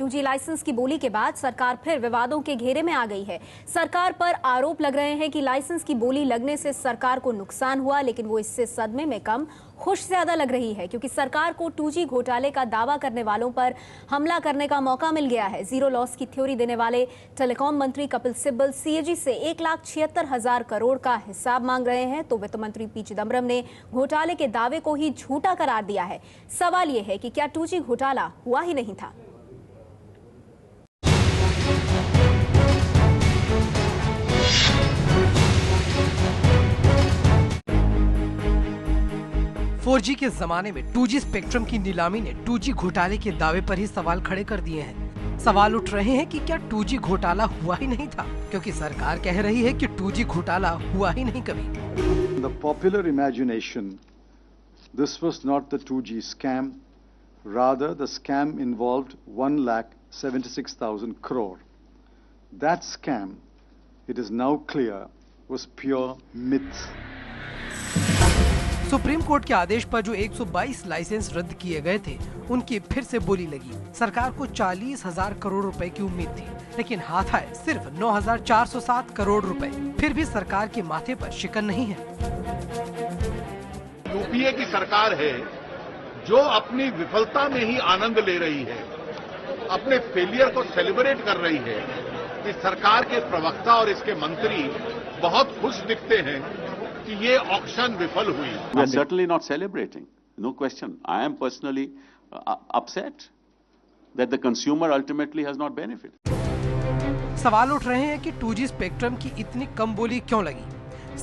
2G licence की बोली के बाद सरकार फिर विवादों के घेरे में आ गई है। सरकार पर आरोप लग रहे हैं कि लाइसेंस की बोली लगने से सरकार को नुकसान हुआ, लेकिन वो इससे सदमे में कम खुश ज्यादा लग रही है, क्योंकि सरकार को 2G घोटाले का दावा करने वालों पर हमला करने का मौका मिल गया है। जीरो लॉस की थ्योरी देने वाले टेलीकॉम मंत्री कपिल सिब्बल CAG से 1,76,000 करोड़ का हिसाब मांग रहे हैं, तो वित्त मंत्री P चिदंबरम ने घोटाले के दावे को ही झूठा करार दिया है। सवाल यह है कि क्या 2G घोटाला हुआ ही नहीं था? फोर जी के जमाने में 2G स्पेक्ट्रम की नीलामी ने 2G घोटाले के दावे पर ही सवाल खड़े कर दिए हैं। सवाल उठ रहे हैं कि क्या 2G घोटाला हुआ ही नहीं था, क्योंकि सरकार कह रही है कि 2G घोटाला हुआ ही नहीं कभी। The popular imagination, this was not the 2G scam. Rather, the scam involved 1,76,000 crore. That scam, it is now clear, was pure myth. Supreme court के आदेश पर जो 122 लाइसेंस रद्द किए गए थे, उनकी फिर से बोली लगी। सरकार को 40,000 करोड़ रुपए की उम्मीद थी, लेकिन हाथ आए सिर्फ 9,407 करोड़ रुपए। फिर भी सरकार के माथे पर शिकन नहीं है। यूपीए की सरकार है जो अपनी विफलता में ही आनंद ले रही है, अपने फेलियर को सेलिब्रेट कर रही है। इस सरकार के प्रवक्ता और इसके मंत्री बहुत खुश दिखते हैं कि ये ऑक्शन विफल हुई। We are certainly not celebrating, no question. I am personally upset that the consumer ultimately has not benefited. सवाल उठ रहे हैं कि 2G स्पेक्ट्रम की इतनी कम बोली क्यों लगी।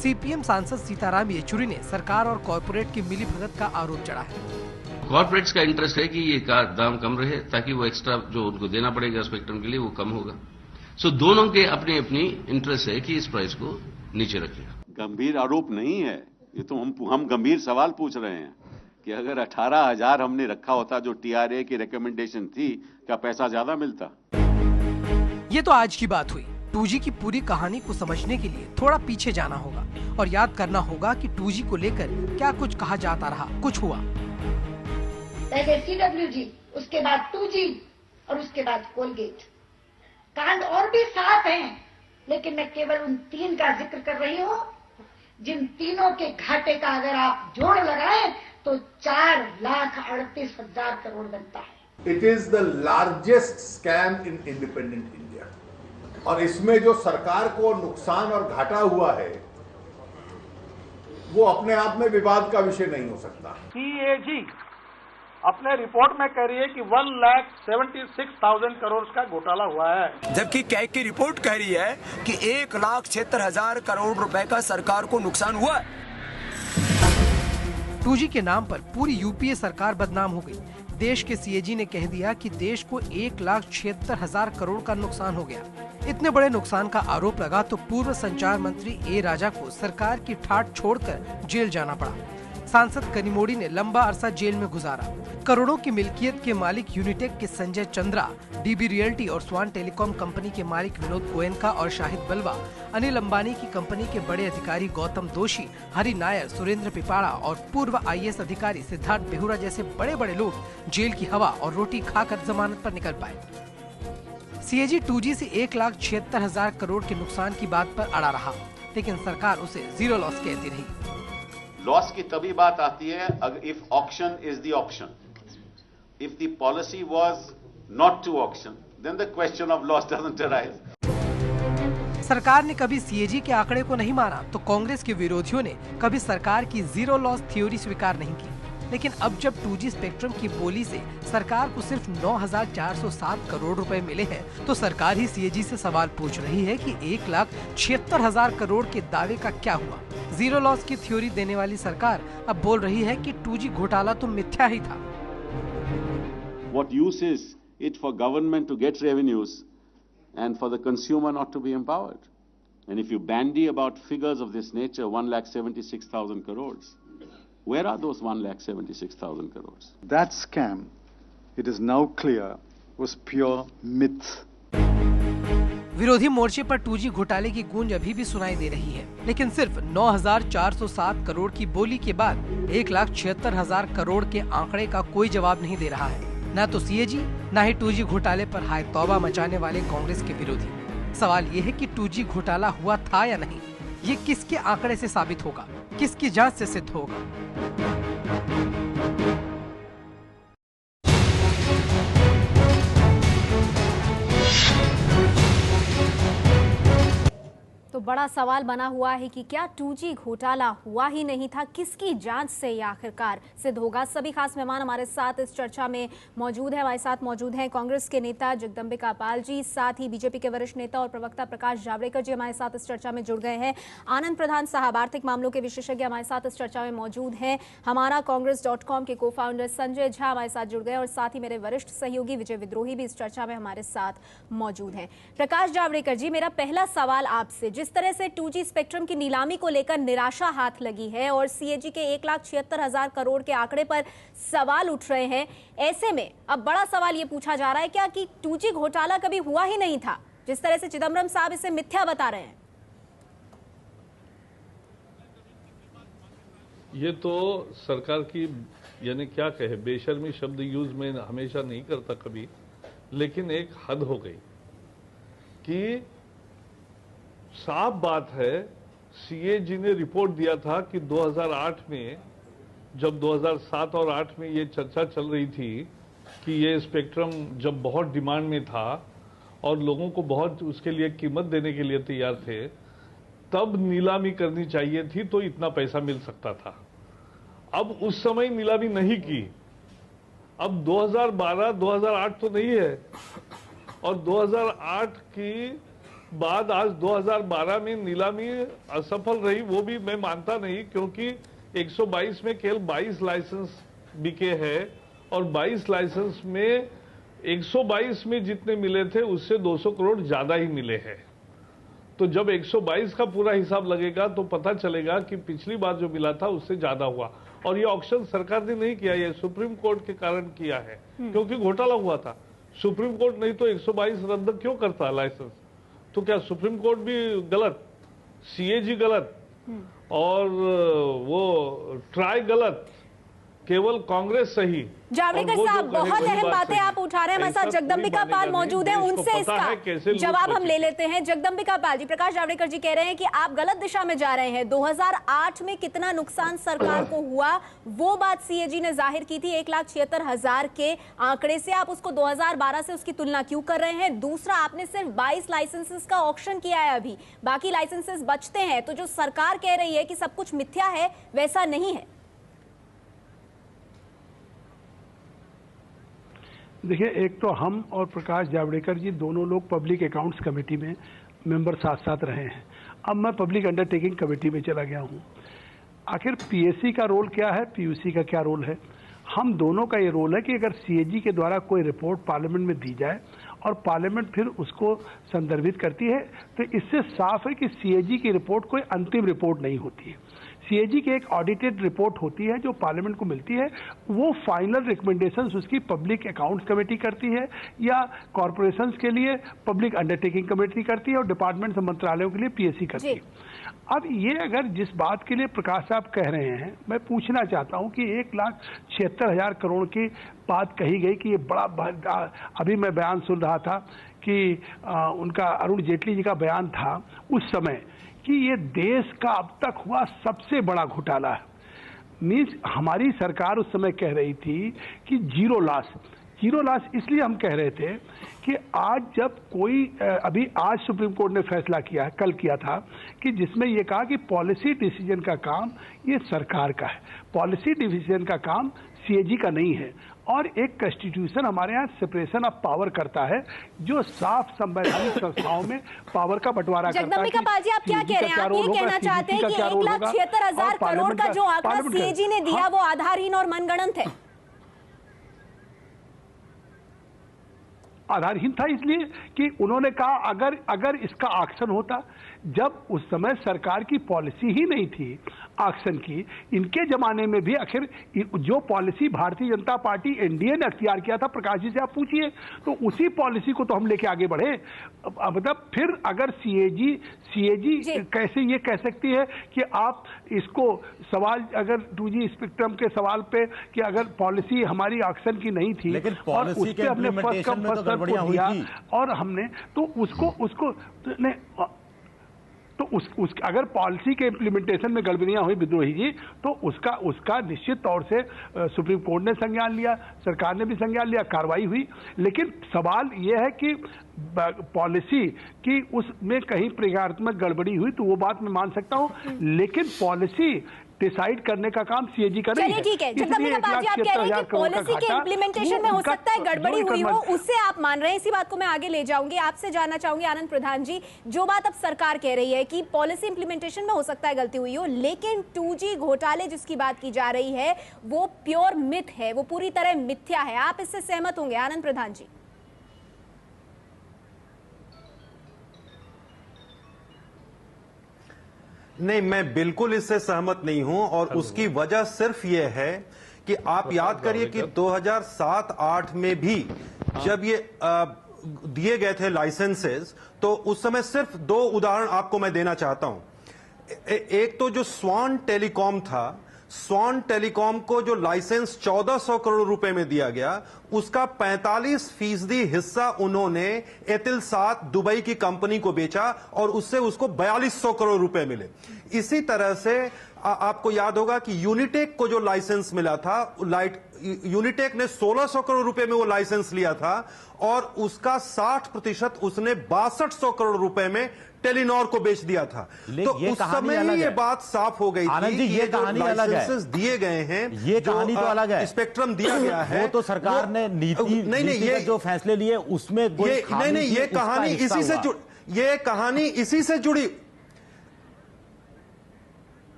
CPM सांसद सीताराम येचुरी ने सरकार और कॉर्पोरेट की मिलीभगत का आरोप चढ़ा है। कॉर्पोरेट्स का इंटरेस्ट है कि ये का दाम कम रहे, ताकि वो एक्स्ट्रा जो उनको देना पड़ेगा स्पेक्ट्रम के लिए वो कम होगा। सो दोनों के अपनी अपनी इंटरेस्ट है कि इस प्राइस को नीचे रखें। गंभीर आरोप नहीं है ये, तो हम गंभीर सवाल पूछ रहे हैं कि अगर 18,000 हमने रखा होता जो TRA की रिकमेंडेशन थी, क्या पैसा ज्यादा मिलता? ये तो आज की बात हुई। 2G की पूरी कहानी को समझने के लिए थोड़ा पीछे जाना होगा और याद करना होगा कि 2G को लेकर क्या कुछ कहा जाता रहा, कुछ हुआ। पहले CWG, उसके बाद 2G और उसके बाद कोलगेट। कांड और भी 7 हैं, लेकिन मैं केवल उन 3 का जिक्र कर रही हूँ जिन तीनों के घाटे का अगर आप जोड़ लगाएं तो 4,38,000 करोड़ बनता है। It is the largest scam in independent India, और इसमें जो सरकार को नुकसान और घाटा हुआ है वो अपने आप में विवाद का विषय नहीं हो सकता। CAG अपने रिपोर्ट में कह रही है कि 1,76,000 करोड़ का घोटाला हुआ है, जबकि कैग की रिपोर्ट कह रही है कि 1,76,000 करोड़ रुपए का सरकार को नुकसान हुआ है। 2G के नाम पर पूरी यूपीए सरकार बदनाम हो गई। देश के CAG ने कह दिया कि देश को 1,76,000 करोड़ का नुकसान हो गया। इतने बड़े नुकसान का आरोप लगा तो पूर्व संचार मंत्री A राजा को सरकार की ठाठ छोड़कर जेल जाना पड़ा। सांसद कनिमोड़ी ने लंबा अरसा जेल में गुजारा। करोड़ों की मिल्कियत के मालिक यूनिटेक के संजय चंद्रा, DB रियल्टी और स्वान टेलीकॉम कंपनी के मालिक विनोद गोयनका और शाहिद बलवा, अनिल अंबानी की कंपनी के बड़े अधिकारी गौतम दोषी, हरि नायर, सुरेंद्र पिपाड़ा और पूर्व IAS अधिकारी सिद्धार्थ बेहुरा जैसे बड़े बड़े लोग जेल की हवा और रोटी खाकर जमानत पर निकल पाए। CAG 2G से 1,76,000 करोड़ के नुकसान की बात पर अड़ा रहा, लेकिन सरकार उसे जीरो लॉस कहती रही। लॉस की तभी बात आती है if auction is the option. If the policy was not to auction, then the question of loss doesn't arise. सरकार ने कभी CAG के आंकड़े को नहीं माना, तो कांग्रेस के विरोधियों ने कभी सरकार की जीरो लॉस थ्योरी स्वीकार नहीं की। लेकिन अब जब 2G स्पेक्ट्रम की बोली से सरकार को सिर्फ 9,407 करोड़ रुपए मिले हैं, तो सरकार ही CAG से सवाल पूछ रही है कि 1,76,000 करोड़ के दावे का क्या हुआ। जीरो लॉस की थ्योरी देने वाली सरकार अब बोल रही है कि 2G घोटाला तो मिथ्या ही था। What use is it for government to get revenues and for the consumer not to be empowered? And if you bandy about figures of this nature, 1,76,000 crores. Where are those 1,76,000 crores? That scam, it is now clear, was pure myth. विरोधी मोर्चे पर 2G घोटाले की गूंज अभी भी सुनाई दे रही है, लेकिन सिर्फ 9,407 करोड़ की बोली के बाद 1,76,000 करोड़ के आंकड़े का कोई जवाब नहीं दे रहा है। न तो सीएजी न ही 2G घोटाले पर हाय तौबा मचाने वाले कांग्रेस के विरोधी। सवाल ये है कि 2G घोटाला हुआ था या नहीं, ये किसके आंकड़े से साबित होगा, किसकी जांच से सिद्ध होगा। तो बड़ा सवाल बना हुआ है कि क्या 2G घोटाला हुआ ही नहीं था, किसकी जांच से ये आखिरकार सिद्ध होगा। सभी खास मेहमान हमारे साथ इस चर्चा में मौजूद हैं। हमारे साथ मौजूद हैं कांग्रेस के नेता जगदम्बिका पाल जी, साथ ही बीजेपी के वरिष्ठ नेता और प्रवक्ता प्रकाश जावड़ेकर जी हमारे साथ इस चर्चा में जुड़ गए हैं। आनंद प्रधान साहब, आर्थिक मामलों के विशेषज्ञ, हमारे साथ इस चर्चा में मौजूद हैं। हमारा कांग्रेस.com के को फाउंडर संजय झा हमारे साथ जुड़ गए और साथ ही मेरे वरिष्ठ सहयोगी विजय विद्रोही भी इस चर्चा में हमारे साथ मौजूद हैं। प्रकाश जावड़ेकर जी, मेरा पहला सवाल आपसे, जिस तरह से 2G स्पेक्ट्रम की नीलामी को लेकर निराशा हाथ लगी है और सीएजी के 1,76,000 करोड़ के आंकड़े पर सवाल उठ रहे हैं, ऐसे में अब बड़ा सवाल ये पूछा जा रहा है क्या कि 2G घोटाला कभी हुआ ही नहीं था, जिस तरह से चिदम्बरम साहब इसे मिथ्या बता रहे हैं। ये तो सरकार की यानी क्या कहे, बेशर्मी शब्द यूज में हमेशा नहीं करता कभी, लेकिन एक हद हो गई कि साफ बात है, सीएजी ने रिपोर्ट दिया था कि 2008 में, जब 2007 और 8 में ये चर्चा चल रही थी कि ये स्पेक्ट्रम जब बहुत डिमांड में था और लोगों को बहुत उसके लिए कीमत देने के लिए तैयार थे, तब नीलामी करनी चाहिए थी तो इतना पैसा मिल सकता था। अब उस समय नीलामी नहीं की। अब 2012, 2008 तो नहीं है, और 2008 की बाद आज 2012 में नीलामी असफल रही, वो भी मैं मानता नहीं, क्योंकि 122 में केवल 22 लाइसेंस बिके हैं और 22 लाइसेंस में 122 में जितने मिले थे उससे 200 करोड़ ज्यादा ही मिले हैं। तो जब 122 का पूरा हिसाब लगेगा तो पता चलेगा कि पिछली बार जो मिला था उससे ज्यादा हुआ। और ये ऑक्शन सरकार ने नहीं किया, ये सुप्रीम कोर्ट के कारण किया है, क्योंकि घोटाला हुआ था। सुप्रीम कोर्ट नहीं तो 122 रद्द क्यों करता लाइसेंस? तो क्या सुप्रीम कोर्ट भी गलत, सीएजी गलत और वो ट्राई गलत, केवल कांग्रेस सही? जावड़ेकर साहब, बहुत अहम बातें आप उठा रहे हैं। हमारे साथ जगदम्बिका पाल मौजूद हैं, उनसे इसका जवाब हम ले लेते हैं। जगदम्बिका पाल जी, प्रकाश जावड़ेकर जी कह रहे हैं कि आप गलत दिशा में जा रहे हैं। 2008 में कितना नुकसान सरकार को हुआ वो बात सीएजी ने जाहिर की थी 1,76,000 के आंकड़े से, आप उसको 2012 से उसकी तुलना क्यों कर रहे हैं? दूसरा, आपने सिर्फ 22 लाइसेंसेस का ऑक्शन किया है, अभी बाकी लाइसेंसेस बचते हैं, तो जो सरकार कह रही है कि सब कुछ मिथ्या है, वैसा नहीं है। देखिए, एक तो हम और प्रकाश जावड़ेकर जी दोनों लोग पब्लिक अकाउंट्स कमेटी में मेंबर साथ साथ रहे हैं। अब मैं पब्लिक अंडरटेकिंग कमेटी में चला गया हूं। आखिर पीएससी का रोल क्या है, पीयूसी का क्या रोल है? हम दोनों का ये रोल है कि अगर सीएजी के द्वारा कोई रिपोर्ट पार्लियामेंट में दी जाए और पार्लियामेंट फिर उसको संदर्भित करती है, तो इससे साफ है कि सीएजी की रिपोर्ट कोई अंतिम रिपोर्ट नहीं होती है। सीएजी की एक ऑडिटेड रिपोर्ट होती है जो पार्लियामेंट को मिलती है, वो फाइनल रिकमेंडेशंस उसकी पब्लिक अकाउंट्स कमेटी करती है या कॉर्पोरेशंस के लिए पब्लिक अंडरटेकिंग कमेटी करती है और डिपार्टमेंट्स मंत्रालयों के लिए पीएससी करती है। अब ये अगर जिस बात के लिए प्रकाश साहब कह रहे हैं, मैं पूछना चाहता हूं कि 1,76,000 करोड़ की बात कही गई कि ये बड़ा, अभी मैं बयान सुन रहा था कि उनका अरुण जेटली जी का बयान था उस समय कि ये देश का अब तक हुआ सबसे बड़ा घोटाला है। मीन्स हमारी सरकार उस समय कह रही थी कि जीरो लॉस इसलिए हम कह रहे थे कि आज जब कोई, अभी आज सुप्रीम कोर्ट ने फैसला किया है, कल किया था, कि जिसमें यह कहा कि पॉलिसी डिसीजन का काम ये सरकार का है, पॉलिसी डिसीजन का काम सीएजी का नहीं है। और एक कॉन्स्टिट्यूशन हमारे यहाँ सेपरेशन ऑफ पावर करता है जो साफ संवैधानिक संस्थाओं में पावर का बंटवारा करता है। जगदम्बिका पाल जी, आप क्या कह रहे हैं? आप ये कहना चाहते हैं कि 1,76,000 करोड़ का जो आंकड़ा सीएजी ने दिया वो आधारहीन और मनगढ़ंत है? आधारहीन था, इसलिए कि उन्होंने कहा अगर इसका ऑक्शन होता, जब उस समय सरकार की पॉलिसी ही नहीं थी ऑक्शन की। इनके जमाने में भी आखिर जो policy Bharatiya Janata party NDA ने अख्तियार किया था, प्रकाश जी से आप पूछिए, तो उसी पॉलिसी को तो हम लेके आगे बढ़े। मतलब फिर अगर सीएजी कैसे ये कह सकती है कि आप इसको सवाल, अगर 2G स्पेक्ट्रम के सवाल पे कि अगर पॉलिसी हमारी ऑक्शन की नहीं थी और उस पे हमने फर्स्ट कम फर्स्ट सर्व को दिया और हमने तो उसको अगर पॉलिसी के इम्प्लीमेंटेशन में गड़बड़ियां हुई विद्रोही जी, तो उसका निश्चित तौर से सुप्रीम कोर्ट ने संज्ञान लिया, सरकार ने भी संज्ञान लिया, कार्रवाई हुई। लेकिन सवाल यह है कि पॉलिसी की उसमें कहीं प्रक्रियात्मक गड़बड़ी हुई तो वो बात मैं मान सकता हूं, लेकिन पॉलिसी डिसाइड करने का काम सीएजी कर रही है। ठीक है, जगदम्बिका पाल जी आप कह रहे हैं कि पॉलिसी के इम्प्लीमेंटेशन में हो सकता है गड़बड़ी हुई हो, उससे आप मान रहे हैं। इसी बात को मैं आगे ले जाऊंगी, आपसे जानना चाहूंगी आनंद प्रधान जी, जो बात अब सरकार कह रही है कि पॉलिसी इम्प्लीमेंटेशन में हो सकता है गलती हुई हो, लेकिन 2G घोटाले जिसकी बात की जा रही है वो प्योर मिथ है, वो पूरी तरह मिथ्या है, आप इससे सहमत होंगे आनंद प्रधान जी? नहीं, मैं बिल्कुल इससे सहमत नहीं हूं, और उसकी वजह सिर्फ ये है कि आप याद करिए कि 2007-8 में भी जब ये दिए गए थे लाइसेंसेस, तो उस समय सिर्फ 2 उदाहरण आपको मैं देना चाहता हूं। एक तो जो स्वान टेलीकॉम था, स्वान टेलीकॉम को जो लाइसेंस 1400 करोड़ रुपए में दिया गया, उसका 45% हिस्सा उन्होंने एतिलसात दुबई की कंपनी को बेचा और उससे उसको 4200 करोड़ रुपए मिले। इसी तरह से आपको याद होगा कि यूनिटेक को जो लाइसेंस मिला था, यूनिटेक ने 1600 करोड़ रुपए में वो लाइसेंस लिया था और उसका 60% उसने 6200 करोड़ रुपए में टेलीनॉर को बेच दिया था। तो उस समय ही ये बात साफ हो गई थी कि ये जो लाइसेंसेस दिए गए हैं, ये कहानी तो अलग है, स्पेक्ट्रम दिया गया है, वो तो सरकार ने नीति जो फैसले लिए उसमें ये कहानी इसी से जुड़ी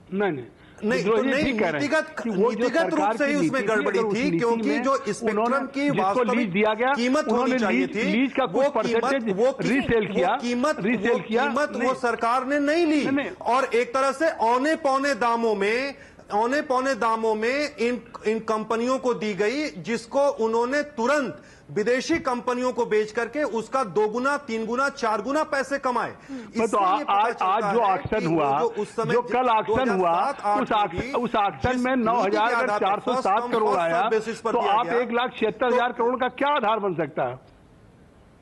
नहीं, नीतिगत रूप से ही उसमें गड़बड़ी थी, क्योंकि जो स्पेक्ट्रम की वास्तविक कीमत होनी चाहिए थी, वो कीमत वो सरकार ने नहीं ली, और एक तरह से औने पौने दामों में इन कंपनियों को दी गई, जिसको उन्होंने तुरंत विदेशी कंपनियों को बेच करके उसका 2 गुना 3 गुना 4 गुना पैसे कमाए। तो आज जो ऑक्शन हुआ, जो कल ऑक्शन हुआ, उस ऑक्शन में 9,407 करोड़ आया, तो आप 1,76,000 करोड़ का क्या आधार बन सकता है?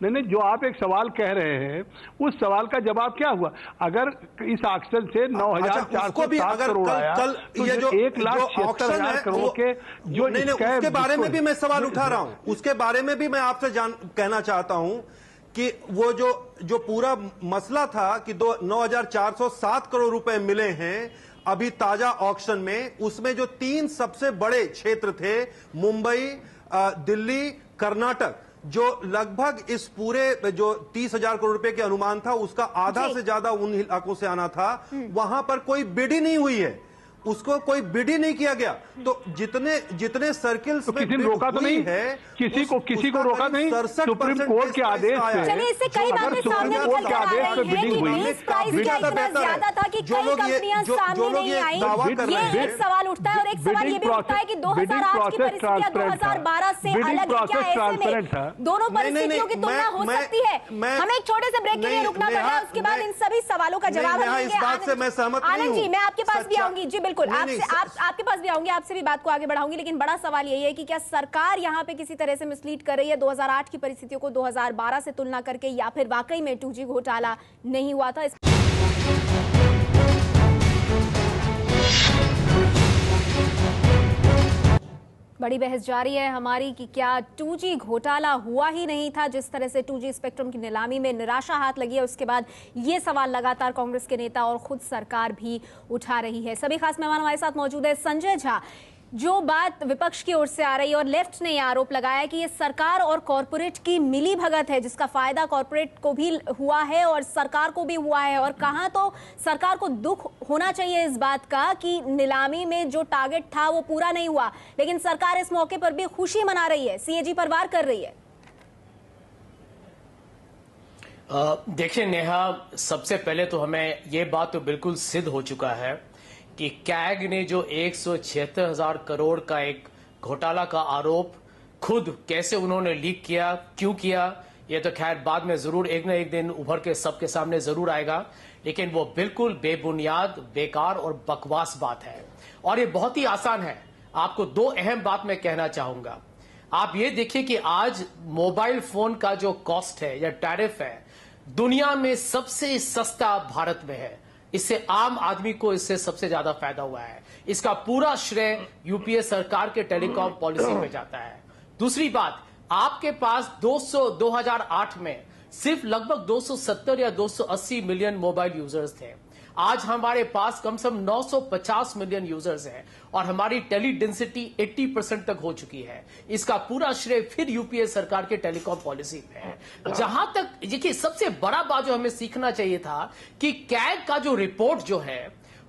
नहीं, जो आप एक सवाल कह रहे हैं, उस सवाल का जवाब क्या हुआ? अगर इस ऑक्शन से 9,407 करोड़ आया, तो ये जो 1,76,000 करोड़ के जो उसके बारे में भी मैं सवाल उठा रहा हूं, उसके बारे में भी मैं आपसे कहना चाहता हूं कि वो जो पूरा मसला था कि 9,407 करोड़ रुपए मिले हैं अभी ताजा ऑक्शन में, उसमें जो 3 सबसे बड़े क्षेत्र थे, मुंबई, दिल्ली, कर्नाटक, जो लगभग इस पूरे जो 30,000 करोड़ रुपए के अनुमान था, उसका आधा से ज्यादा उन इलाकों से आना था, वहां पर कोई बिड ही नहीं हुई है, उसको कोई बिड ही नहीं किया गया। तो जितने सर्किल्स में किसी ने रोका तो नहीं है, किसी को रोका नहीं। सुप्रीम कोर्ट के आदेश से, चलिए इससे कई बातें सामने निकल कर आ रही हैं कि बेस प्राइस क्या इतना ज्यादा था कि कई कंपनियां सामने नहीं आई। ये एक सवाल उठता है, और एक सवाल ये भी उठता है कि 2008 की परिस्थितियां 2012 से अलग है क्या? ऐसे में दोनों परिस्थितियों की तुलना हो सकती है? हमें एक छोटे से ब्रेक के लिए रुकना पड़ रहा है, उसके बाद इन सभी सवालों का जवाब देंगे। आनंद जी, मैं आपके पास भी आऊंगी जी, बिल्कुल आपके पास भी आऊंगी, आपसे भी बात को आगे बढ़ाऊंगी, लेकिन बड़ा सवाल यही है कि क्या सरकार यहां पे किसी तरह से मिसलीड कर रही है 2008 की परिस्थितियों को 2012 से तुलना करके, या फिर वाकई में 2G घोटाला नहीं हुआ था? बड़ी बहस जारी है हमारी कि क्या 2G घोटाला हुआ ही नहीं था। जिस तरह से 2G स्पेक्ट्रम की नीलामी में निराशा हाथ लगी है, उसके बाद ये सवाल लगातार कांग्रेस के नेता और खुद सरकार भी उठा रही है। सभी खास मेहमान हमारे साथ मौजूद है। संजय झा, जो बात विपक्ष की ओर से आ रही है और लेफ्ट ने यह आरोप लगाया कि ये सरकार और कॉरपोरेट की मिली भगत है, जिसका फायदा कॉरपोरेट को भी हुआ है और सरकार को भी हुआ है, और कहां तो सरकार को दुख होना चाहिए इस बात का कि नीलामी में जो टारगेट था वो पूरा नहीं हुआ, लेकिन सरकार इस मौके पर भी खुशी मना रही है, सीएजी पर वार कर रही है। देखिए नेहा, सबसे पहले तो हमें ये बात तो बिल्कुल सिद्ध हो चुका है कि कैग ने जो 176,000 करोड़ का एक घोटाला का आरोप खुद कैसे उन्होंने लीक किया, क्यों किया, ये तो खैर बाद में जरूर एक न एक दिन उभर के सबके सामने जरूर आएगा, लेकिन वो बिल्कुल बेबुनियाद, बेकार और बकवास बात है। और ये बहुत ही आसान है। आपको दो अहम बात मैं कहना चाहूंगा। आप ये देखिए कि आज मोबाइल फोन का जो कॉस्ट है या टैरिफ है, दुनिया में सबसे सस्ता भारत में है। इससे आम आदमी को इससे सबसे ज्यादा फायदा हुआ है। इसका पूरा श्रेय यूपीए सरकार के टेलीकॉम पॉलिसी में जाता है। दूसरी बात, आपके पास 2008 में सिर्फ लगभग 270 या 280 मिलियन मोबाइल यूजर्स थे। आज हमारे पास कम से कम 950 मिलियन यूजर्स हैं और हमारी टेली डेंसिटी 80% तक हो चुकी है। इसका पूरा श्रेय फिर यूपीए सरकार के टेलीकॉम पॉलिसी में है। जहां तक देखिए, सबसे बड़ा बात जो हमें सीखना चाहिए था कि कैग का जो रिपोर्ट जो है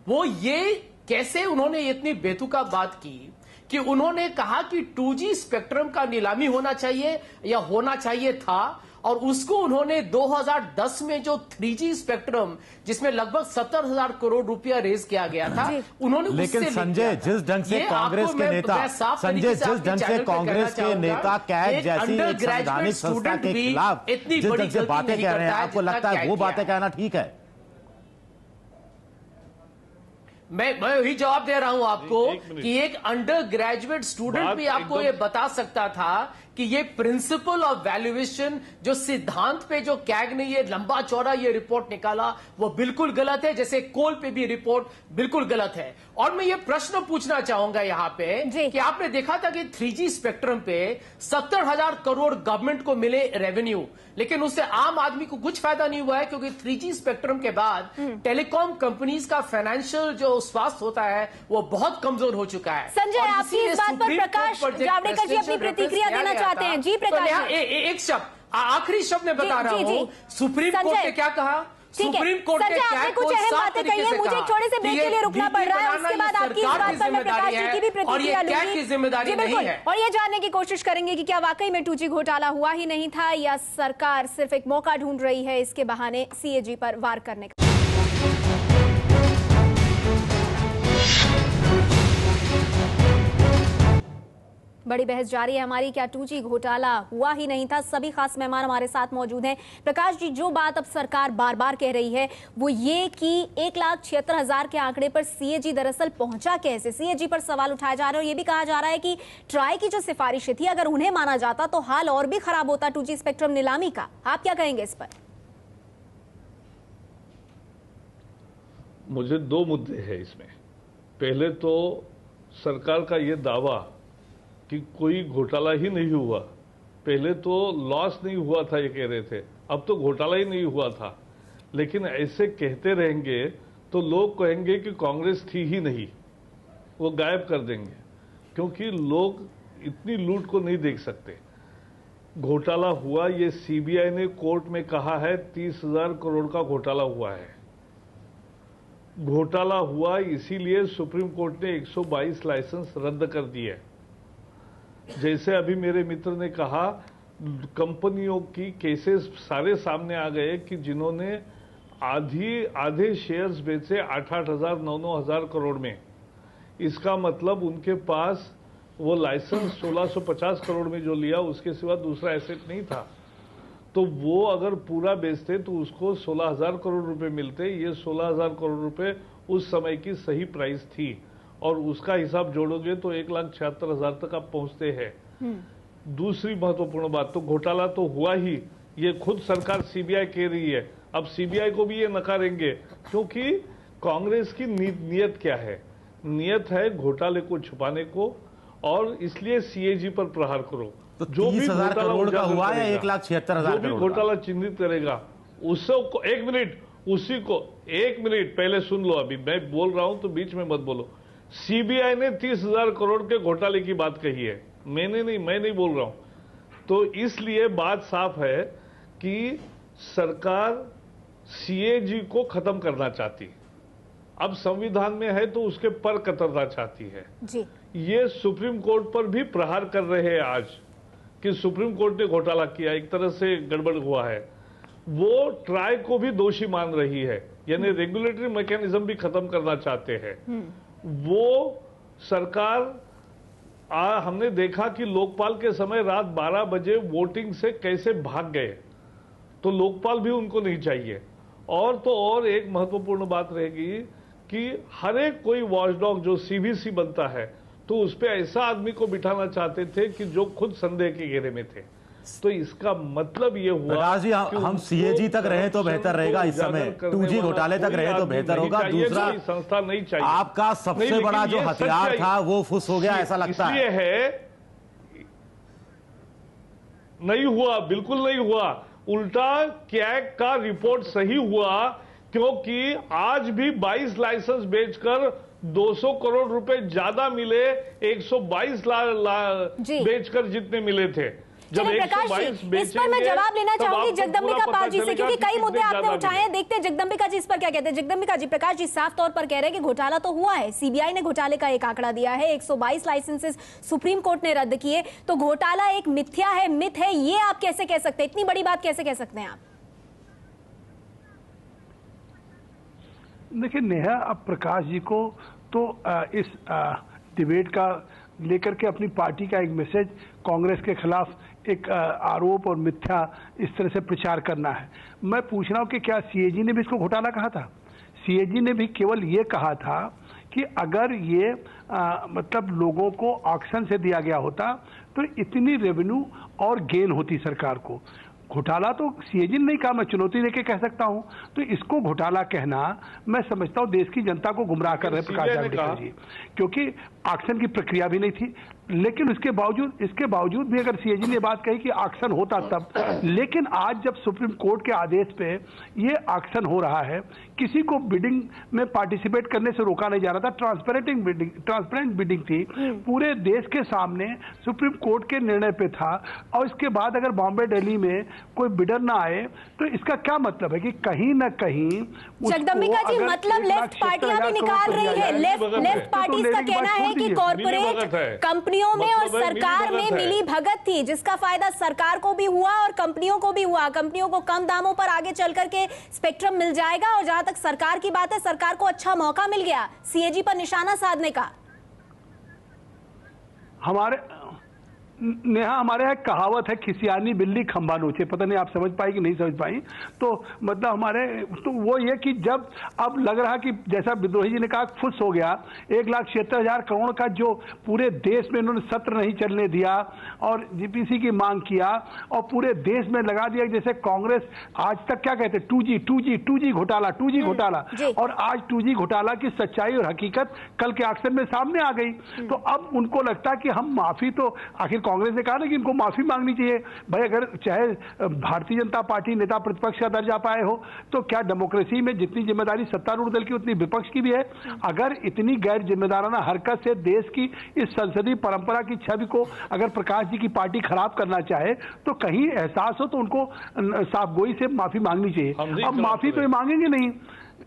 वो ये कैसे उन्होंने इतनी बेतुका बात की कि उन्होंने कहा कि 2G स्पेक्ट्रम का नीलामी होना चाहिए या होना चाहिए था, और उसको उन्होंने 2010 में जो 3G स्पेक्ट्रम जिसमें लगभग 70,000 करोड़ रुपया रेज किया गया था, उन्होंने लेकिन संजय, जिस ढंग से कांग्रेस के नेता कैग जैसी एक संवैधानिक संस्था के खिलाफ जिस ढंग से बातें कह रहे हैं, आपको लगता है वो बातें कहना ठीक है? मैं वही जवाब दे रहा हूं आपको कि एक अंडर ग्रेजुएट स्टूडेंट भी आपको ये बता सकता था कि ये प्रिंसिपल ऑफ वैल्यूएशन, जो सिद्धांत पे जो कैग ने ये लंबा चौड़ा ये रिपोर्ट निकाला, वो बिल्कुल गलत है। जैसे कोल पे भी रिपोर्ट बिल्कुल गलत है। और मैं ये प्रश्न पूछना चाहूंगा यहां पे कि आपने देखा था कि 3G स्पेक्ट्रम पे 70,000 करोड़ गवर्नमेंट को मिले रेवेन्यू, लेकिन उससे आम आदमी को कुछ फायदा नहीं हुआ है, क्योंकि 3G स्पेक्ट्रम के बाद टेलीकॉम कंपनीज का फाइनेंशियल जो स्वास्थ्य होता है वो बहुत कमजोर हो चुका है। संजय, आपकी इस बात पर प्रकाश जावड़ेकर जी अपनी प्रतिक्रिया देना चाहते हैं। जी प्रकाश जी, एक शब्द, आखिरी शब्द में बता रहा हूं, सुप्रीम कोर्ट ने क्या कहा? सुप्रीम कोर्ट ने आपने कुछ अहम बातें कही हैं, मुझे छोटे से ब्रेक के लिए रुकना पड़ रहा है। उसके बाद आपकी इस बात पर मैं प्रकाश जी की भी प्रतिक्रिया लूंगी। जिम्मेदारी नहीं है। और ये जानने की कोशिश करेंगे कि क्या वाकई में 2G घोटाला हुआ ही नहीं था, या सरकार सिर्फ एक मौका ढूंढ रही है इसके बहाने CAG पर वार करने का। बड़ी बहस जारी है हमारी, क्या 2G घोटाला हुआ ही नहीं था। सभी खास मेहमान हमारे साथ मौजूद हैं। प्रकाश जी, जो बात अब सरकार बार बार कह रही है वो ये कि 1,76,000 के आंकड़े पर CAG दरअसल पहुंचा कैसे। CAG पर सवाल उठाए जा रहे हैं और ये भी कहा जा रहा है कि ट्राई की जो सिफारिशें थी, अगर उन्हें माना जाता तो हाल और भी खराब होता 2G स्पेक्ट्रम नीलामी का। आप क्या कहेंगे इस पर? मुझे दो मुद्दे हैं इसमें। पहले तो सरकार का ये दावा कि कोई घोटाला ही नहीं हुआ, पहले तो लॉस नहीं हुआ था ये कह रहे थे, अब तो घोटाला ही नहीं हुआ था। लेकिन ऐसे कहते रहेंगे तो लोग कहेंगे कि कांग्रेस थी ही नहीं, वो गायब कर देंगे, क्योंकि लोग इतनी लूट को नहीं देख सकते। घोटाला हुआ, ये CBI ने कोर्ट में कहा है 30,000 करोड़ का घोटाला हुआ है। घोटाला हुआ इसीलिए सुप्रीम कोर्ट ने 122 लाइसेंस रद्द कर दिए। जैसे अभी मेरे मित्र ने कहा, कंपनियों की केसेस सारे सामने आ गए कि जिन्होंने आधे शेयर्स बेचे 8,000 9,000 करोड़ में। इसका मतलब उनके पास वो लाइसेंस 1,650 करोड़ में जो लिया उसके सिवा दूसरा एसेट नहीं था। तो वो अगर पूरा बेचते तो उसको 16,000 करोड़ रुपए मिलते। ये 16,000 करोड़ रुपए उस समय की सही प्राइस थी, और उसका हिसाब जोड़ोगे तो 1,76,000 तक आप पहुंचते हैं। दूसरी महत्वपूर्ण बात, तो घोटाला तो हुआ ही, ये खुद सरकार CBI कह रही है। अब CBI को भी ये नकारेंगे, क्योंकि कांग्रेस की नीयत क्या है? नियत है घोटाले को छुपाने को, और इसलिए CAG पर प्रहार करो। तो जो भी करोड़ का हुआ है 1,76,000 जो भी घोटाला चिन्हित करेगा उसको एक मिनट पहले सुन लो। अभी मैं बोल रहा हूं तो बीच में मत बोलो। CBI ने 30,000 करोड़ के घोटाले की बात कही है, मैं नहीं बोल रहा हूं। तो इसलिए बात साफ है कि सरकार CAG को खत्म करना चाहती, अब संविधान में है तो उसके पर कतरना चाहती है जी। ये सुप्रीम कोर्ट पर भी प्रहार कर रहे हैं आज कि सुप्रीम कोर्ट ने घोटाला किया, एक तरह से गड़बड़ हुआ है। वो ट्राई को भी दोषी मान रही है, यानी रेगुलेटरी मैकेनिज्म भी खत्म करना चाहते हैं। वो सरकार हमने देखा कि लोकपाल के समय रात 12 बजे वोटिंग से कैसे भाग गए, तो लोकपाल भी उनको नहीं चाहिए। और तो और एक महत्वपूर्ण बात रहेगी कि हर एक कोई वॉचडॉग जो सीवीसी बनता है, तो उस पे ऐसा आदमी को बिठाना चाहते थे कि जो खुद संदेह के घेरे में थे। तो इसका मतलब ये हुआ प्रकाश जी, हम सीएजी तक रहे तो बेहतर रहेगा इस समय, 2G घोटाले तक रहे तो बेहतर होगा। दूसरा, संस्था नहीं चाहिए। आपका सबसे बड़ा जो हथियार था वो फुस हो गया, ऐसा लगता है। इसलिए है नहीं हुआ, बिल्कुल नहीं हुआ। उल्टा कैग का रिपोर्ट सही हुआ, क्योंकि आज भी 22 लाइसेंस बेचकर 200 करोड़ रुपए ज्यादा मिले 122 बेचकर जितने मिले थे। चलिए प्रकाश जी, इस पर मैं जवाब लेना चाहूंगी जगदम्बिका पाल जी से, क्योंकि कई मुद्दे आपने उठाए हैं। देखते हैं जगदम्बिका जी इस पर क्या कहते हैं। जगदम्बिका जी, प्रकाश जी साफ तौर पर कह रहे हैं कि घोटाला तो हुआ है, सीबीआई ने घोटाले का एक आंकड़ा दिया है, 122 लाइसेंसेस सुप्रीम कोर्ट ने रद्द किए, तो घोटाला एक मिथ्या है, मिथ है, ये आप कैसे कह सकते हैं? इतनी बड़ी बात कैसे कह सकते हैं आप? देखिए नेहा, अब प्रकाश जी को तो इस डिबेट का लेकर के अपनी पार्टी का एक मैसेज कांग्रेस के खिलाफ एक आरोप और मिथ्या इस तरह से प्रचार करना है। मैं पूछ रहा हूं कि क्या सीएजी ने भी इसको घोटाला कहा था? सीएजी ने भी केवल ये कहा था कि अगर ये मतलब लोगों को ऑक्शन से दिया गया होता तो इतनी रेवेन्यू और गेन होती सरकार को। घोटाला तो सीएजी ने नहीं कहा, मैं चुनौती देके कह सकता हूं। तो इसको घोटाला कहना मैं समझता हूं देश की जनता को गुमराह कर रहे प्रकाश जावड़ेकर जी, क्योंकि ऑक्शन की प्रक्रिया भी नहीं थी। लेकिन इसके बावजूद भी अगर सीएजी ने बात कही कि ऑक्शन होता तब, लेकिन आज जब सुप्रीम कोर्ट के आदेश पे ये ऑक्शन हो रहा है, किसी को बिडिंग में पार्टिसिपेट करने से रोका नहीं जा रहा था, ट्रांसपेरेंट बिडिंग थी, पूरे देश के सामने सुप्रीम कोर्ट के निर्णय पे था। और इसके बाद अगर बॉम्बे दिल्ली में कोई बिडर ना आए तो इसका क्या मतलब है कि कहीं ना कहीं जगदम्बिका जी, मतलब लेफ्ट पार्टियां भी निकाल रही है, लेफ्ट पार्टीज का कहना है कि कॉर्पोरेट कंपनियों में और सरकार में मिली भगत थी, जिसका फायदा सरकार को भी हुआ और कंपनियों को भी हुआ। कंपनियों को कम दामों पर आगे चल करके स्पेक्ट्रम मिल जाएगा, और जहां तक सरकार की बात है, सरकार को अच्छा मौका मिल गया सीएजी पर निशाना साधने का। नेहा, हमारे यहाँ कहावत है, खिसियानी बिल्ली खंबा नोचे। पता नहीं आप समझ पाई कि नहीं समझ पाई। तो मतलब हमारे तो वो ये कि जब अब लग रहा कि जैसा विद्रोही जी ने कहा फुस हो गया, 1,76,000 करोड़ का जो पूरे देश में इन्होंने सत्र नहीं चलने दिया और जीपीसी की मांग किया और पूरे देश में लगा दिया। जैसे कांग्रेस आज तक क्या कहते 2G घोटाला, और आज 2G घोटाला की सच्चाई और हकीकत कल के ऑक्शन में सामने आ गई। तो अब उनको लगता है कि हम माफी, तो आखिर कांग्रेस ने कहा ना कि इनको माफी मांगनी चाहिए। भाई अगर चाहे भारतीय जनता पार्टी नेता प्रतिपक्ष का दर्जा पाए हो, तो क्या डेमोक्रेसी में जितनी जिम्मेदारी सत्तारूढ़ दल की उतनी विपक्ष की भी है? अगर इतनी गैर जिम्मेदाराना हरकत से देश की इस संसदीय परंपरा की छवि को अगर प्रकाश जी की पार्टी खराब करना चाहे, तो कहीं एहसास हो तो उनको साफगोई से माफी मांगनी चाहिए। अब माफी तो ये मांगेंगे नहीं,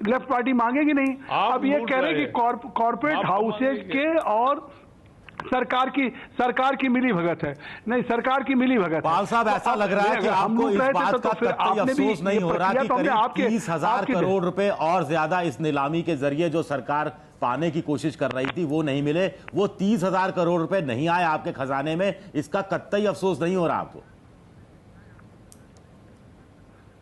लेफ्ट पार्टी मांगेगी नहीं। अब ये कह रहे हैं कि कॉर्पोरेट हाउसेज के और सरकार की मिली भगत है। नहीं, सरकार की मिली भगत। पाल साहब, ऐसा लग रहा है कि आपको इस बात का कतई अफसोस नहीं हो रहा कि करीब 30,000 करोड़ रुपए और ज्यादा इस नीलामी के जरिए जो सरकार पाने की कोशिश कर रही थी वो नहीं मिले, वो 30,000 करोड़ रुपए नहीं आए आपके खजाने में, इसका कतई अफसोस नहीं हो रहा आपको?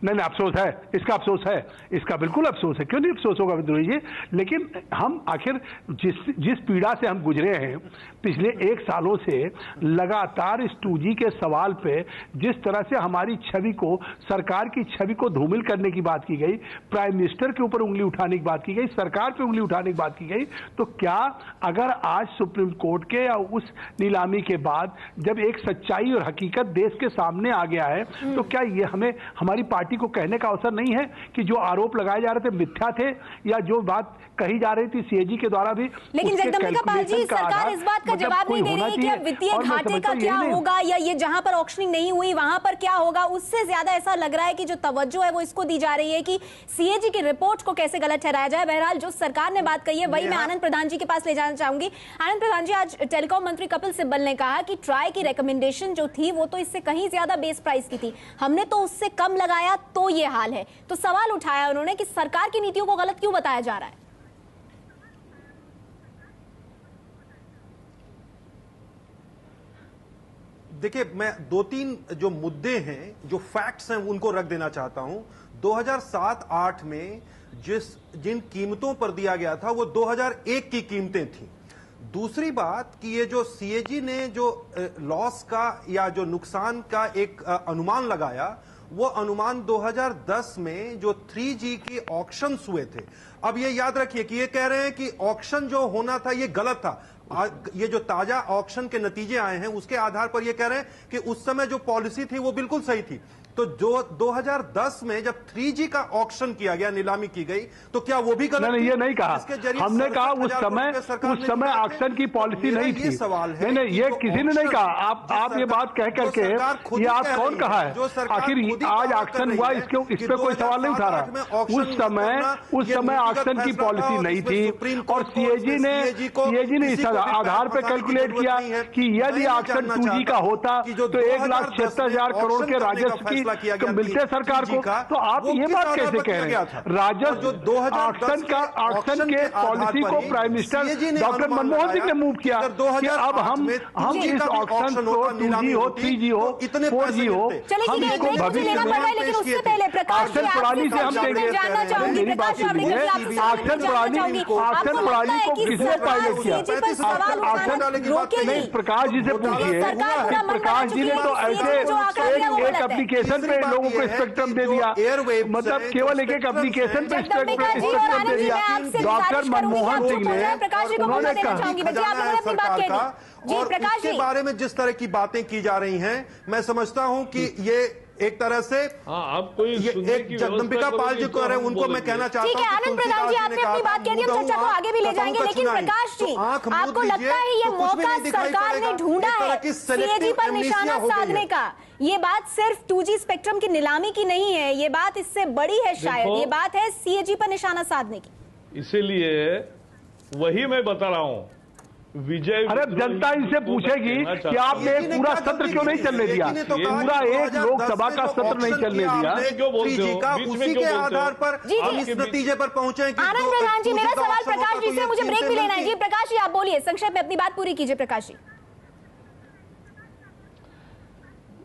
नहीं, अफसोस है, इसका अफसोस है, इसका बिल्कुल अफसोस है। क्यों नहीं अफसोस होगा विद्रोही जी? लेकिन हम आखिर जिस पीड़ा से हम गुजरे हैं पिछले 1 सालों से, लगातार इस 2G के सवाल पे जिस तरह से हमारी छवि को, सरकार की छवि को धूमिल करने की बात की गई, प्राइम मिनिस्टर के ऊपर उंगली उठाने की बात की गई, सरकार पे उंगली उठाने की बात की गई, तो क्या अगर आज सुप्रीम कोर्ट के या उस नीलामी के बाद जब एक सच्चाई और हकीकत देश के सामने आ गया है, तो क्या ये हमें हमारी पार्टी को कहने का अवसर नहीं है कि जो आरोप लगाए जा रहे थे मिथ्या थे, या जो बात कही जा रही थी सीएजी के द्वारा भी? लेकिन जगदम्बिका पाल जी, सरकार इस बात का जवाब नहीं दे रही कि अब वित्तीय घाटे का क्या होगा, या ये जहां पर ऑक्शनिंग नहीं हुई वहां पर क्या होगा। उससे ज्यादा ऐसा लग रहा है कि जो तवज्जो है वो इसको दी जा रही है कि सीएजी की रिपोर्ट को कैसे गलत ठहराया जाए। बहरहाल जो सरकार ने बात कही है वही मैं आनंद प्रधान जी के पास ले जाना चाहूंगी। आनंद प्रधान जी, आज टेलीकॉम मंत्री कपिल सिब्बल ने कहा कि ट्राई की रिकमेंडेशन जो थी वो तो इससे कहीं ज्यादा बेस प्राइस की थी, हमने तो उससे कम लगाया तो ये हाल है। तो सवाल उठाया उन्होंने कि सरकार की नीतियों को गलत क्यों बताया जा रहा है। देखिए, मैं 2-3 जो मुद्दे हैं, जो फैक्ट्स हैं, उनको रख देना चाहता हूं। 2007-8 में जिन कीमतों पर दिया गया था वो 2001 की कीमतें थी। दूसरी बात कि ये जो सीएजी ने जो लॉस का या जो नुकसान का एक अनुमान लगाया, वो अनुमान 2010 में जो 3G की ऑक्शंस हुए थे। अब ये याद रखिए कि ये कह रहे हैं कि ऑक्शन जो होना था ये गलत था। ये जो ताजा ऑक्शन के नतीजे आए हैं उसके आधार पर ये कह रहे हैं कि उस समय जो पॉलिसी थी वो बिल्कुल सही थी। तो जो 2010 में जब 3G का ऑक्शन किया गया, नीलामी की गई, तो क्या वो भी गलत? नहीं, ये नहीं कहा। हमने कहा उस समय ऑक्शन की पॉलिसी नहीं थी। सवाल है, नहीं, ये किसी ने नहीं कहा। आप ये बात कह करके ये आप कौन कहा है? आखिर आज ऑक्शन हुआ, इस पे कोई सवाल नहीं उठा रहा। उस समय ऑक्शन की पॉलिसी नहीं थी और सीएजी ने इस आधार पर कैलकुलेट किया कि यदि ऑक्शन 2G का होता तो 1,76,000 करोड़ के राजस्व की तो मिलते सरकार को। तो आप ये बात कैसे कह रहे हैं? राजस्व ऑक्शन के पॉलिसी को prime minister doctor Manmohan Singh ने मूव किया कि अब हम इस ऑक्शन को 2G हो, 3G हो, 4G हो, हम इसको भविष्य में ऑक्शन प्रणाली से हम देंगे। मेरी बात सुनिए, ऑक्शन प्रणाली को किसने पायलट किया? नहीं, प्रकाश जी से पूछिए। प्रकाश जी ने तो ऐसे एक एप्लीकेशन पे लोगों को स्पेक्ट्रम दे दिया, मतलब केवल एक एप्लीकेशन पे स्पेक्ट्रम दे दिया। डॉक्टर मनमोहन सिंह ने, उन्होंने कहा और उसके बारे में जिस तरह की बातें की जा रही हैं, मैं समझता हूं कि ये एक तरह से आप कोई एक जगदम्बिका पाल जी को रहे हैं, उनको मैं कहना चाहता हूं। ठीक है आनंद प्रधान जी, आपने अपनी बात कह दी, हम चर्चा को आगे भी ले जाएंगे, लेकिन प्रकाश जी आपको लगता है ये मौका सरकार ने ढूंढा है सीएजी पर निशाना साधने का? ये बात सिर्फ 2G स्पेक्ट्रम की नीलामी की नहीं है, ये बात इससे बड़ी है, शायद ये बात है सीएजी पर निशाना साधने की। इसीलिए वही मैं बता रहा हूं, विजय, अरे जनता इनसे पूछेगी कि आपने एक पूरा सत्र क्यों नहीं चलने दिया? पूरा एक लोकसभा का सत्र नहीं चलने दिया। क्यों बोलते हो? उसी के आधार पर हम इस नतीजे पर पहुंचे। आनंद प्रधान जी, मेरा सवाल प्रकाश जी से, मुझे ब्रेक भी लेना है। जी प्रकाश जी, आप बोलिए, संक्षेप में अपनी बात पूरी कीजिए। प्रकाश जी,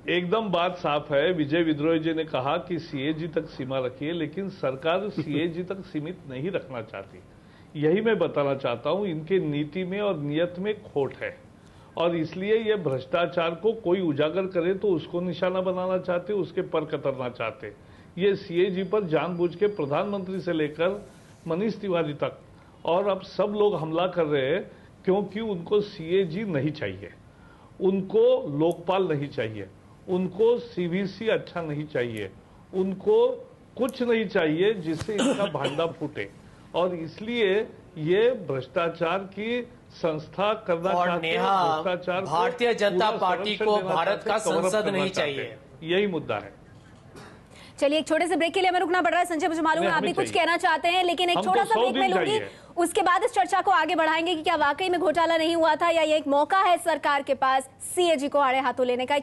एकदम बात साफ है। विजय विद्रोही जी ने कहा कि सीएजी तक सीमा रखिए, लेकिन सरकार सीएजी तक सीमित नहीं रखना चाहती। यही मैं बताना चाहता हूं, इनके नीति में और नियत में खोट है और इसलिए ये भ्रष्टाचार को कोई उजागर करे तो उसको निशाना बनाना चाहते, उसके पर कतरना चाहते। ये सीएजी पर जानबूझ के प्रधानमंत्री से लेकर मनीष तिवारी तक और अब सब लोग हमला कर रहे हैं, क्योंकि उनको सीएजी नहीं चाहिए, उनको लोकपाल नहीं चाहिए, उनको सीवीसी अच्छा नहीं चाहिए, उनको कुछ नहीं चाहिए जिससे इसका भांडा फूटे। और इसलिए ये भ्रष्टाचार की संस्था करना चाहते हैं। भ्रष्टाचार भारतीय जनता पार्टी को भारत का संसद नहीं चाहिए, यही मुद्दा है। चलिए एक छोटे से ब्रेक के लिए हमें रुकना पड़ रहा है। संजय, मुझे मालूम है आप भी कुछ कहना चाहते हैं, लेकिन एक छोटा सा ब्रेक में लूंगी, उसके बाद इस चर्चा को आगे बढ़ाएंगे कि क्या वाकई में घोटाला नहीं हुआ था या ये एक मौका है सरकार के पास सीएजी को आड़े हाथों लेने का।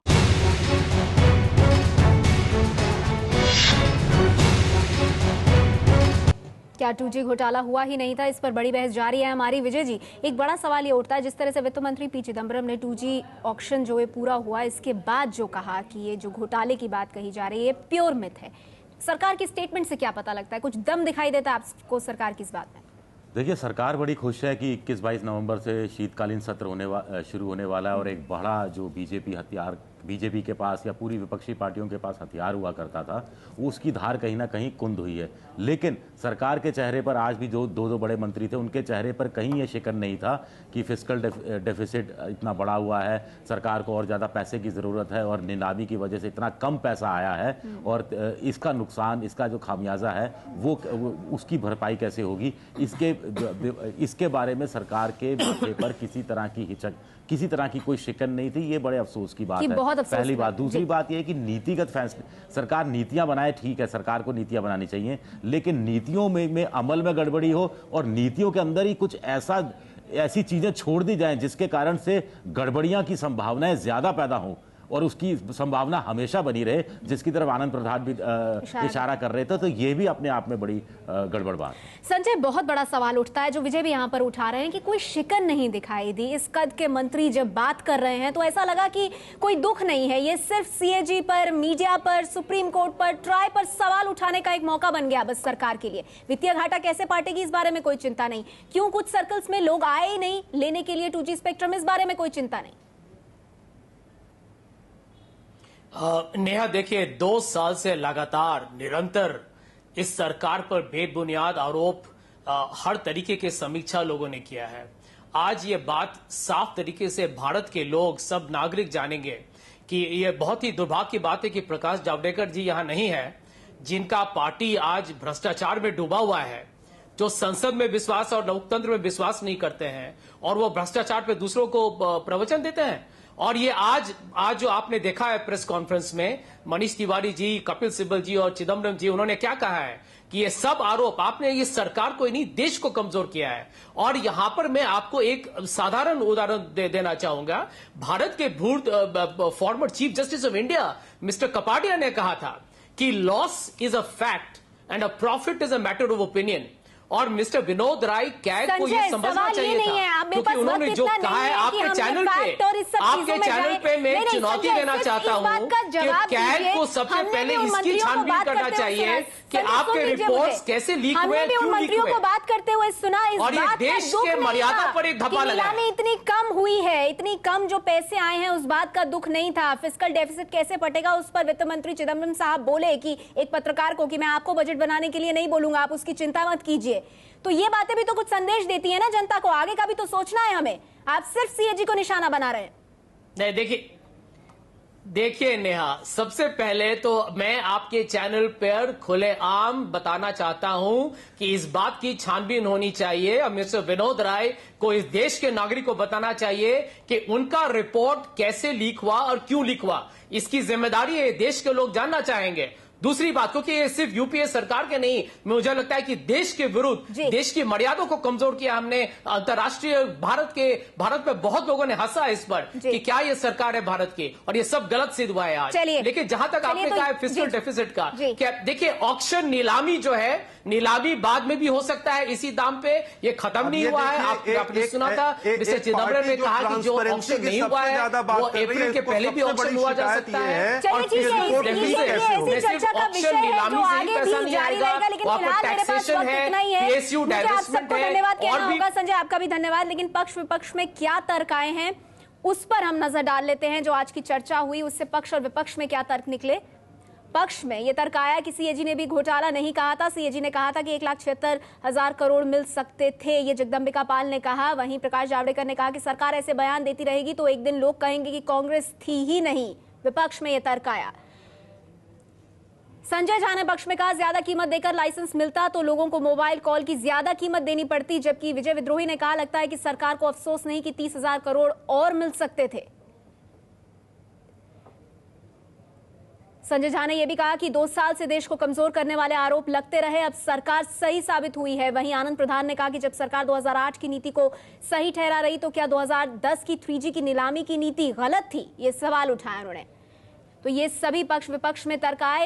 क्या 2G घोटाला हुआ ही नहीं था, इस पर बड़ी बहस जारी है हमारी। विजय जी, एक बड़ा सवाल ये उठता है, जिस तरह से वित्त मंत्री पी चिदम्बरम ने 2G ऑक्शन जो ये पूरा हुआ इसके बाद जो कहा कि ये जो घोटाले की बात कही जा रही है ये प्योर मिथ है, सरकार की स्टेटमेंट से क्या पता लगता है? कुछ दम दिखाई देता है आपको सरकार की इस बात में? देखिए, सरकार बड़ी खुश है कि 21-22 नवंबर से शीतकालीन सत्र शुरू होने वाला है और एक बड़ा जो बीजेपी के पास या पूरी विपक्षी पार्टियों के पास हथियार हुआ करता था, उसकी धार कहीं ना कहीं कुंद हुई है। लेकिन सरकार के चेहरे पर आज भी जो दो बड़े मंत्री थे उनके चेहरे पर कहीं ये शिकन नहीं था कि फिस्कल डेफिसिट इतना बड़ा हुआ है, सरकार को और ज़्यादा पैसे की ज़रूरत है और नीलामी की वजह से इतना कम पैसा आया है और इसका नुकसान, इसका जो खामियाजा है वो उसकी भरपाई कैसे होगी, इसके बारे में सरकार के माथे पर किसी तरह की कोई शिकन नहीं थी। ये बड़े अफसोस की बात है, पहली बात। दूसरी बात यह है कि नीतिगत फैसले, सरकार नीतियां बनाए, ठीक है, सरकार को नीतियां बनानी चाहिए, लेकिन नीतियों में अमल में गड़बड़ी हो और नीतियों के अंदर ही कुछ ऐसी चीजें छोड़ दी जाएं जिसके कारण से गड़बड़ियां की संभावनाएं ज्यादा पैदा हो और उसकी संभावना हमेशा बनी रहे, जिसकी तरफ आनंद प्रधान भी इशारा कर रहे थे। तो ये भी अपने आप में बड़ी गड़बड़ बात। संजय, बहुत बड़ा सवाल उठता है जो विजय भी यहाँ पर उठा रहे हैं कि कोई शिकन नहीं दिखाई दी। इस कद के मंत्री जब बात कर रहे हैं तो ऐसा लगा कि कोई दुख नहीं है। ये सिर्फ सीएजी पर, मीडिया पर, सुप्रीम कोर्ट पर, ट्राई पर सवाल उठाने का एक मौका बन गया बस सरकार के लिए। वित्तीय घाटा कैसे पाटेगी इस बारे में कोई चिंता नहीं। क्यों कुछ सर्कल्स में लोग आए ही नहीं लेने के लिए 2G स्पेक्ट्रम, इस बारे में कोई चिंता नहीं। नेहा, देखिए 2 साल से लगातार निरंतर इस सरकार पर बेबुनियाद आरोप, हर तरीके के समीक्षा लोगों ने किया है। आज ये बात साफ तरीके से भारत के लोग, सब नागरिक जानेंगे कि ये बहुत ही दुर्भाग्य की बात है कि प्रकाश जावड़ेकर जी यहां नहीं है, जिनका पार्टी आज भ्रष्टाचार में डूबा हुआ है, जो संसद में विश्वास और लोकतंत्र में विश्वास नहीं करते हैं और वो भ्रष्टाचार पे दूसरों को प्रवचन देते हैं। और ये आज जो आपने देखा है प्रेस कॉन्फ्रेंस में, मनीष तिवारी जी, कपिल सिब्बल जी और चिदम्बरम जी, उन्होंने क्या कहा है कि ये सब आरोप आपने ये सरकार को ही नहीं, देश को कमजोर किया है। और यहां पर मैं आपको एक साधारण उदाहरण देना चाहूंगा। भारत के former chief justice of India mister Kapadia ने कहा था कि loss is a fact and a profit is a matter of opinion. और मिस्टर विनोद राय कैग को ये समझना चाहिए था, क्योंकि उन्होंने जो कहा है आपके चैनल पे मैं चुनौती देना चाहता हूं कि कैग को सबसे पहले इसकी छानबीन करना चाहिए कि आपके रिपोर्ट्स कैसे लीक हुए, क्यों लीक हुए। को बात करते हुए सुना इस और ये देश के मर्यादा पर एक धब्बा लगा है। इतनी कम हुई है, इतनी कम जो पैसे आए हैं उस बात का दुख नहीं था। फिस्कल डेफिसिट कैसे पटेगा उस पर वित्त मंत्री चिदम्बरम साहब बोले कि एक पत्रकार को कि मैं आपको बजट बनाने के लिए नहीं बोलूंगा, आप उसकी चिंता मत कीजिए। तो ये बातें भी तो कुछ संदेश देती है ना जनता को, आगे का भी तो सोचना है हमें। आप सिर्फ सीएजी को निशाना बना रहे हैं। नहीं, देखिए नेहा, सबसे पहले तो मैं आपके चैनल पर खुलेआम बताना चाहता हूं कि इस बात की छानबीन होनी चाहिए और मिस्टर विनोद राय को, इस देश के नागरिक को बताना चाहिए कि उनका रिपोर्ट कैसे लीक हुआ और क्यों लीक हुआ। इसकी जिम्मेदारी है, देश के लोग जानना चाहेंगे। दूसरी बात, क्योंकि ये सिर्फ यूपीए सरकार के नहीं, मुझे लगता है कि देश के विरुद्ध, देश की मर्यादा को कमजोर किया हमने। अंतर्राष्ट्रीय भारत पे बहुत लोगों ने हंसा इस पर कि क्या ये सरकार है भारत की, और ये सब गलत सिद्ध हुआ है आज। लेकिन जहां तक आपने कहा है फिस्कल डेफिसिट का, क्या देखिए ऑक्शन, नीलामी जो है, नीलामी बाद में भी हो सकता है इसी दाम पे, ये खत्म नहीं हुआ है। आपने सुना था मिस्टर चिदम्बरम ने कहा कि जो ऑक्शन नहीं हुआ है वो अप्रैल के पहले भी ऑक्शन हुआ जा सकता है। ऑक्शन नीलामी से ही पैसा नहीं आएगा, वहां पर टैक्सेशन है, पीएसयू डाइवेस्टमेंट है। और भी संजय, आपका भी धन्यवाद। लेकिन पक्ष विपक्ष में क्या तर्क आए हैं उस पर हम नजर डाल लेते हैं। जो आज की चर्चा हुई उससे पक्ष और विपक्ष में क्या तर्क निकले। पक्ष में यह तर्क आया कि सीएजी ने भी घोटाला नहीं कहा था। सीएजी ने कहा था कि 1,76,000 करोड़ मिल सकते थे, ये जगदम्बिका पाल ने कहा। वहीं प्रकाश जावड़ेकर ने कहा कि सरकार ऐसे बयान देती रहेगी तो एक दिन लोग कहेंगे कि कांग्रेस थी ही नहीं। विपक्ष में यह तर्क आया। संजय झा ने पक्ष में कहा ज्यादा कीमत देकर लाइसेंस मिलता तो लोगों को मोबाइल कॉल की ज्यादा कीमत देनी पड़ती। जबकि विजय विद्रोही ने कहा लगता है कि सरकार को अफसोस नहीं कि 30,000 करोड़ और मिल सकते थे। संजय झा ने यह भी कहा कि 2 साल से देश को कमजोर करने वाले आरोप लगते रहे, अब सरकार सही साबित हुई है। वहीं आनंद प्रधान ने कहा कि जब सरकार 2008 की नीति को सही ठहरा रही तो क्या 2010 की 3G की नीलामी की नीति गलत थी, ये सवाल उठाया उन्होंने। तो ये सभी पक्ष विपक्ष में तर्क आए।